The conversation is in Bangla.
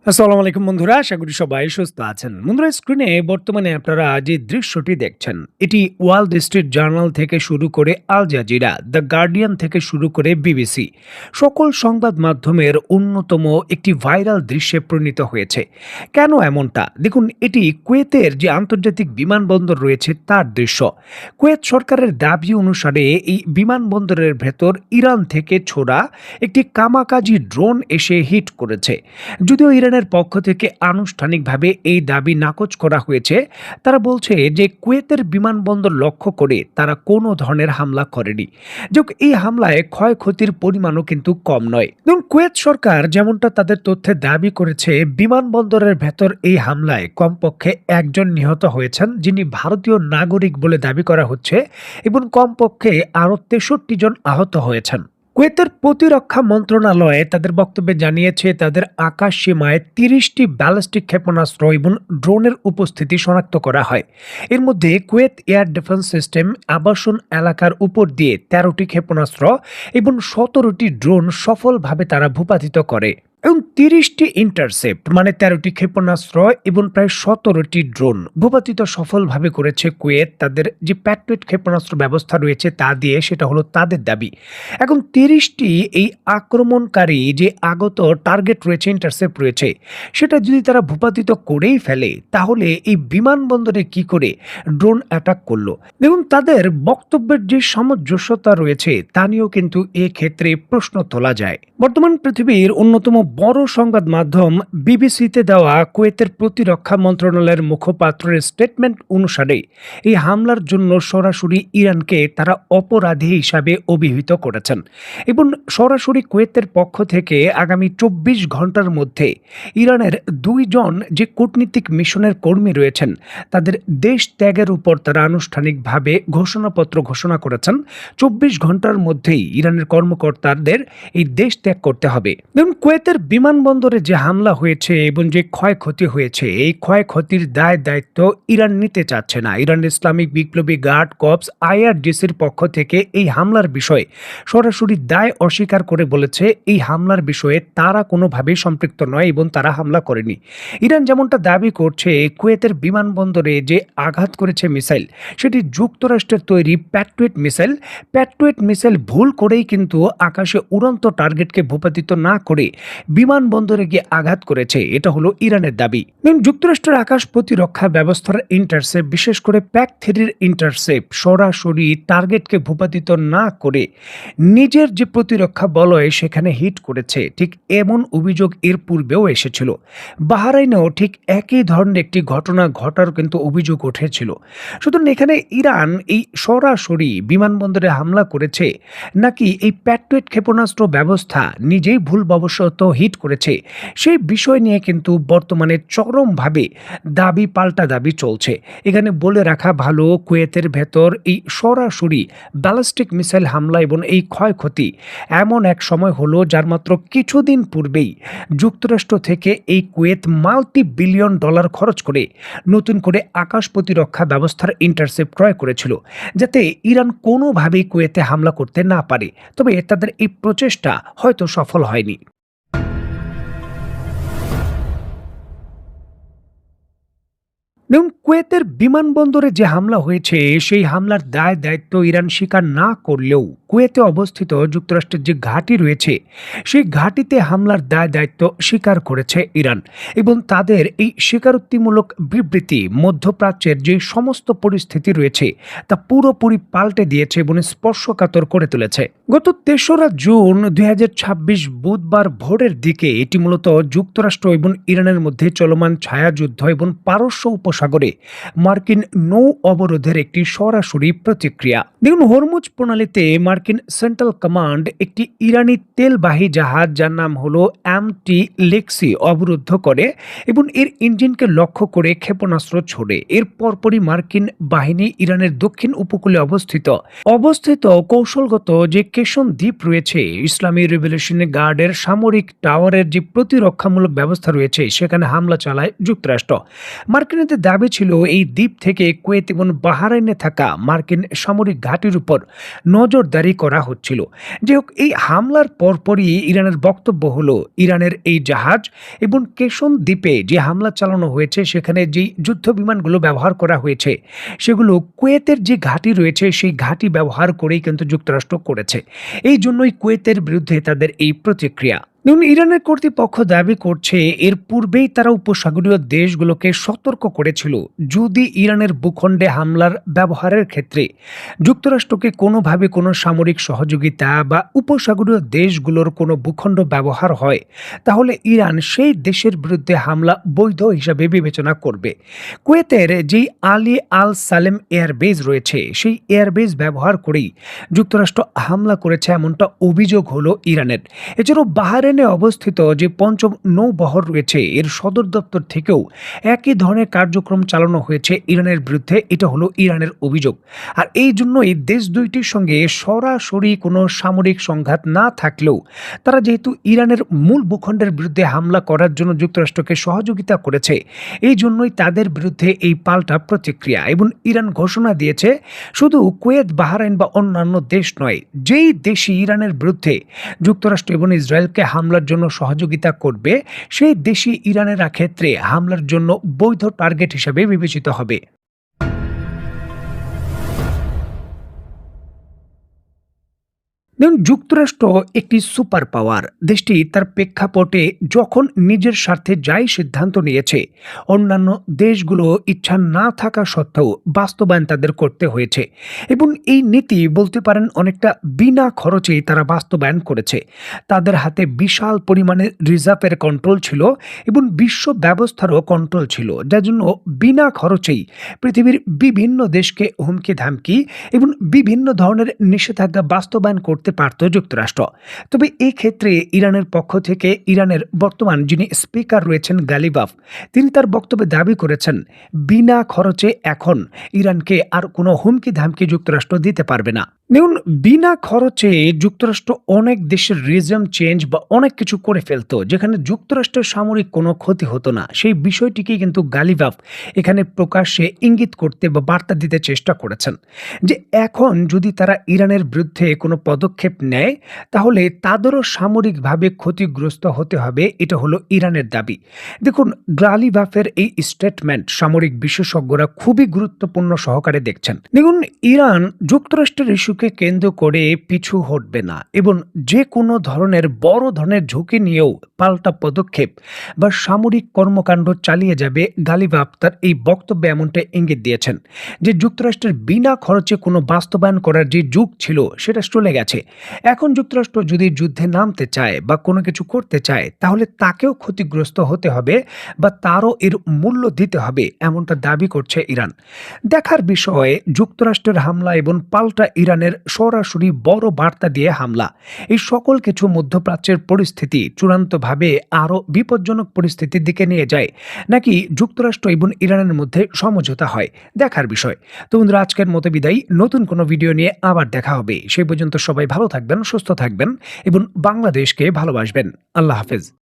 আসসালামু আলাইকুম বন্ধুরা, আশা করি সবাই সুস্থ আছেন। বন্ধুরা, স্ক্রিনে বর্তমানে আপনারা যে দৃশ্যটি দেখছেন, এটি ওয়াল স্ট্রিট জার্নাল থেকে শুরু করে আল জাজিরা, দ্য গার্ডিয়ান থেকে শুরু করে বিবিসি সকল সংবাদ মাধ্যমের অন্যতম একটি ভাইরাল দৃশ্যে পরিণত হয়েছে। কেন এমনটা? দেখুন, এটি কুয়েতের যে আন্তর্জাতিক বিমানবন্দর রয়েছে তার দৃশ্য। কুয়েত সরকারের দাবি অনুসারে এই বিমানবন্দরের ভেতর ইরান থেকে ছোড়া একটি কামাকাজি ড্রোন এসে হিট করেছে। যদিও ইরানের পক্ষ থেকে আনুষ্ঠানিকভাবে এই দাবি নাকচ করা হয়েছে, তারা বলছে যে কুয়েতের বিমানবন্দর লক্ষ্য করে তারা কোনো ধরনের হামলা করেনি। যোগ এই হামলায় ক্ষয়ক্ষতির পরিমাণও কিন্তু কম নয়। দেখুন, কুয়েত সরকার যেমনটা তাদের তথ্যে দাবি করেছে, বিমানবন্দরের ভেতর এই হামলায় কমপক্ষে একজন নিহত হয়েছেন, যিনি ভারতীয় নাগরিক বলে দাবি করা হচ্ছে, এবং কমপক্ষে আরও 63 জন আহত হয়েছেন। কুয়েতের প্রতিরক্ষা মন্ত্রণালয় তাদের বক্তব্যে জানিয়েছে, তাদের আকাশ সীমায় 30টি ব্যালিস্টিক ক্ষেপণাস্ত্র এবং ড্রোনের উপস্থিতি শনাক্ত করা হয়। এর মধ্যে কুয়েত এয়ার ডিফেন্স সিস্টেম আবাসন এলাকার উপর দিয়ে 13টি ক্ষেপণাস্ত্র এবং 17টি ড্রোন সফলভাবে তারা ভূপাতিত করে, এবং 30টি ইন্টারসেপ্ট মানে 13টি ক্ষেপণাস্ত্র এবং প্রায় 17টি ড্রোন ভূপাতিত সফলভাবে করেছে কুয়েত। তাদের যে প্যাট্রিয়ট ক্ষেপণাস্ত্র ব্যবস্থা রয়েছে তা দিয়ে, সেটা হলো তাদের দাবি। এখন 30টি এই আক্রমণকারী যে আগত টার্গেট রয়েছে, ইন্টারসেপ্ট রয়েছে, সেটা যদি তারা ভূপাতিত করেই ফেলে, তাহলে এই বিমানবন্দরে কি করে ড্রোন অ্যাটাক করলো? দেখুন, তাদের বক্তব্যের যে সামঞ্জস্যতা রয়েছে তা নিয়েও কিন্তু এক্ষেত্রে প্রশ্ন তোলা যায়। বর্তমান পৃথিবীর অন্যতম বড় সংবাদ মাধ্যম বিবিসিতে দেওয়া কুয়েতের প্রতিরক্ষা মন্ত্রণালয়ের মুখপাত্রের স্টেটমেন্ট অনুসারে, এই হামলার জন্য সরাসরি ইরানকে তারা অপরাধী হিসাবে অভিহিত করেছেন, এবং সরাসরি কুয়েতের পক্ষ থেকে আগামী 24 ঘন্টার মধ্যে ইরানের 2 জন যে কূটনীতিক মিশনের কর্মী রয়েছেন, তাদের দেশ ত্যাগের উপর তারা আনুষ্ঠানিকভাবে ঘোষণাপত্র ঘোষণা করেছেন। 24 ঘন্টার মধ্যেই ইরানের কর্মকর্তাদের এই দেশ ত্যাগ করতে হবে। দেখুন, কুয়েতের বিমানবন্দরে যে হামলা হয়েছে এবং যে ক্ষয়ক্ষতি হয়েছে, এই ক্ষয়ক্ষতির দায়িত্ব ইরান নিতে চাচ্ছে না। ইরান ইসলামিক বিপ্লবী গার্ড কর্পস IRGCর পক্ষ থেকে এই হামলার বিষয়ে সরাসরি দায় অস্বীকার করে বলেছে, এই হামলার বিষয়ে তারা কোনোভাবেই সম্পৃক্ত নয় এবং তারা হামলা করেনি। ইরান যেমনটা দাবি করছে, কুয়েতের বিমানবন্দরে যে আঘাত করেছে মিসাইল, সেটি যুক্তরাষ্ট্রের তৈরি প্যাট্রিয়ট মিসাইল ভুল করেই কিন্তু আকাশে উড়ন্ত টার্গেটকে ভূপাতিত না করে বিমানবন্দরে গিয়ে আঘাত করেছে, এটা হলো ইরানের দাবি। যুক্তরাষ্ট্রের আকাশ প্রতিরক্ষা ব্যবস্থার ইন্টারসেপ্ট, বিশেষ করে PAC-3 ইন্টারসেপ্ট সরাসরি টার্গেটকে ভূপাতিত না করে নিজের যে প্রতিরক্ষা বলয় সেখানে হিট করেছে, ঠিক এমন অভিযোগ এর পূর্বেও এসেছিল। বাহরাইনেও ঠিক একই ধরনের একটি ঘটনা ঘটার কিন্তু অভিযোগ উঠেছিল। সুতরাং এখানে ইরান এই সরাসরি বিমানবন্দরে হামলা করেছে, নাকি এই প্যাট্রিয়ট ক্ষেপণাস্ত্র ব্যবস্থা নিজেই ভুলবশত হিট করেছে, সেই বিষয় নিয়ে কিন্তু বর্তমানে চরমভাবে দাবি পাল্টা দাবি চলছে। এখানে বলে রাখা ভালো, কুয়েতের ভেতর এই সরাসরি ব্যালিস্টিক মিসাইল হামলা এবং এই ক্ষয়ক্ষতি এমন এক সময় হলো, যার মাত্র কিছুদিন পূর্বেই যুক্তরাষ্ট্র থেকে এই কুয়েত $multi-billion খরচ করে নতুন করে আকাশ প্রতিরক্ষা ব্যবস্থার ইন্টারসেপ্ট ক্রয় করেছিল, যাতে ইরান কোনোভাবেই কুয়েতে হামলা করতে না পারে। তবে তাদের এই প্রচেষ্টা হয়তো সফল হয়নি। দেখুন, কুয়েতের বিমানবন্দরে যে হামলা হয়েছে, সেই হামলার দায়িত্ব ইরান স্বীকার না করলেও কুয়েতে অবস্থিত যুক্তরাষ্ট্রের যে ঘাঁটি রয়েছে, সেই ঘাঁটিতে হামলার দায়িত্ব স্বীকার করেছে ইরান, এবং তাদের এই স্বীকারোক্তিমূলক বিবৃতি মধ্যপ্রাচ্যের যে সমস্ত পরিস্থিতি রয়েছে তা পুরোপুরি পাল্টে দিয়েছে এবং স্পর্শকাতর করে তুলেছে। গত 3রা জুন 2026 বুধবার ভোরের দিকে এটি মূলত যুক্তরাষ্ট্র এবং ইরানের মধ্যে চলমান ছায়াযুদ্ধ এবং পারস্য উপসাগরে মার্কিন নৌ অবরোধের একটি সরাসরি প্রতিক্রিয়া। দেখুন, হরমুজ প্রণালীতে মার্কিন সেন্ট্রাল কমান্ড একটি ইরানি তেলবাহী জাহাজ, যার নাম হলো MT লেক্সি, অবরুদ্ধ করে এবং এর ইঞ্জিনকে লক্ষ্য করে ক্ষেপণাস্ত্র ছোড়ে। এর পরপরই মার্কিন বাহিনী ইরানের দক্ষিণ উপকূলে অবস্থিত কৌশলগত যে কেশন দ্বীপ রয়েছে, ইসলামী রেভলিউশন গার্ডের সামরিক টাওয়ারের যে প্রতিরক্ষামূলক ব্যবস্থা রয়েছে, সেখানে হামলা চালায় যুক্তরাষ্ট্র। মার্কিনদের দাবি ছিল এই দ্বীপ থেকে কুয়েত এবং বাহরাইনে থাকা মার্কিন সামরিক ঘাঁটির উপর নজরদারি করা হচ্ছিল। যাই হোক, এই হামলার পরপরই ইরানের বক্তব্য হলো ইরানের এই জাহাজ এবং কেশন দ্বীপে যে হামলা চালানো হয়েছে সেখানে যেই যুদ্ধ বিমানগুলো ব্যবহার করা হয়েছে সেগুলো কুয়েতের যে ঘাঁটি রয়েছে সেই ঘাঁটি ব্যবহার করেই কিন্তু যুক্তরাষ্ট্র করেছে। এই জন্যই কুয়েতের বিরুদ্ধে তাদের এই প্রতিক্রিয়া। দেখুন, ইরানের কর্তৃপক্ষ দাবি করছে এর পূর্বেই তারা উপসাগরীয় দেশগুলোকে সতর্ক করেছিল যদি ইরানের ভূখণ্ডে হামলার ব্যবহারের ক্ষেত্রে যুক্তরাষ্ট্রকে কোনোভাবে কোনো সামরিক সহযোগিতা বা উপসাগরীয় দেশগুলোর কোনো ভূখণ্ড ব্যবহার হয় তাহলে ইরান সেই দেশের বিরুদ্ধে হামলা বৈধ হিসাবে বিবেচনা করবে। কুয়েতের যেই আলী আল সালেম এয়ারবেজ রয়েছে সেই এয়ারবেজ ব্যবহার করেই যুক্তরাষ্ট্র হামলা করেছে এমনটা অভিযোগ হলো ইরানের। এছাড়াও বাহরাইনে অবস্থিত যে পঞ্চম নৌবহর রয়েছে এর সদর দপ্তর থেকেও একই ধরনের কার্যক্রম চালানো হয়েছে ইরানের বিরুদ্ধে, এটা হলো ইরানের অভিযোগ। আর এই জন্যই দেশ দুইটির সঙ্গে সরাসরি কোনো সামরিক সংঘাত না থাকলেও তারা যেহেতু ইরানের মূল ভূখণ্ডের বিরুদ্ধে হামলা করার জন্য যুক্তরাষ্ট্রকে সহযোগিতা করেছে এই জন্যই তাদের বিরুদ্ধে এই পাল্টা প্রতিক্রিয়া। এবং ইরান ঘোষণা দিয়েছে শুধু কুয়েত, বাহরাইন বা অন্যান্য দেশ নয়, যেই দেশই ইরানের বিরুদ্ধে যুক্তরাষ্ট্র এবং ইসরায়েলকে হামলার জন্য সহযোগিতা করবে সেই দেশই ইরানের ক্ষেত্রে হামলার জন্য বৈধ টার্গেট হিসেবে বিবেচিত হবে। দেখুন, যুক্তরাষ্ট্র একটি সুপার পাওয়ার। দেশটি তার প্রেক্ষাপটে যখন নিজের স্বার্থে যাই সিদ্ধান্ত নিয়েছে অন্যান্য দেশগুলো ইচ্ছা না থাকা সত্ত্বেও বাস্তবায়ন তাদের করতে হয়েছে এবং এই নীতি বলতে পারেন অনেকটা বিনা খরচেই তারা বাস্তবায়ন করেছে। তাদের হাতে বিশাল পরিমাণে রিজার্ভের কন্ট্রোল ছিল এবং বিশ্ব ব্যবস্থারও কন্ট্রোল ছিল, যার জন্য বিনা খরচেই পৃথিবীর বিভিন্ন দেশকে হুমকি ধামকি এবং বিভিন্ন ধরনের নিষেধাজ্ঞা বাস্তবায়ন করতে পারত যুক্তরাষ্ট্র। তবে এই ক্ষেত্রে ইরানের পক্ষ থেকে ইরানের বর্তমান যিনি স্পিকার রয়েছেন গালিবাফ, তিনি তার বক্তব্যে দাবি করেছেন বিনা খরচে এখন ইরানকে আর কোনো হুমকি ধামকি যুক্তরাষ্ট্র দিতে পারবে না। দেখুন, বিনা খরচে যুক্তরাষ্ট্র অনেক দেশের রিজম চেঞ্জ বা অনেক কিছু করে ফেলতো যেখানে যুক্তরাষ্ট্রের সামরিক কোনো ক্ষতি হতো না, সেই বিষয়টিকে কিন্তু গালিবাফ এখানে প্রকাশ্যে ইঙ্গিত করতে বা বার্তা দিতে চেষ্টা করেছেন যে এখন যদি তারা ইরানের বিরুদ্ধে কোনো পদক্ষেপ নেয় তাহলে তাদেরও সামরিকভাবে ক্ষতিগ্রস্ত হতে হবে, এটা হলো ইরানের দাবি। দেখুন, গালিবাফের এই স্টেটমেন্ট সামরিক বিশেষজ্ঞরা খুবই গুরুত্বপূর্ণ সহকারে দেখছেন। দেখুন, ইরান যুক্তরাষ্ট্রের ইস্যুকে কেন্দ্র করে পিছু হটবে না এবং যে কোনো ধরনের বড় ধরনের ঝুঁকি নিয়েও পাল্টা পদক্ষেপ বা সামরিক কর্মকাণ্ড চালিয়ে যাবে। গালিবাফ তার এই বক্তব্যে এমনটা ইঙ্গিত দিয়েছেন যে যুক্তরাষ্ট্রের বিনা খরচে কোনো বাস্তবায়ন করার যে যুগ ছিল সেটা চলে গেছে। এখন যুক্তরাষ্ট্র যদি যুদ্ধে নামতে চায় বা কোনো কিছু করতে চায় তাহলে তাকেও ক্ষতিগ্রস্ত হতে হবে বা তারও এর মূল্য দিতে হবে, এমনটা দাবি করছে ইরান। দেখার বিষয়ে যুক্তরাষ্ট্রের হামলা এবং পাল্টা ইরানের সরাসরি বড় বার্তা দিয়ে হামলা, এই সকল কিছু মধ্যপ্রাচ্যের পরিস্থিতি চূড়ান্তভাবে আরও বিপজ্জনক পরিস্থিতির দিকে নিয়ে যায় নাকি যুক্তরাষ্ট্র এবং ইরানের মধ্যে সমঝোতা হয়, দেখার বিষয়। তো বন্ধুরা, আজকের মতো বিদায়, নতুন কোনো ভিডিও নিয়ে আবার দেখা হবে। সেই পর্যন্ত সবাই ভালো থাকবেন, সুস্থ থাকবেন এবং বাংলাদেশকে ভালোবাসবেন। আল্লাহ হাফেজ।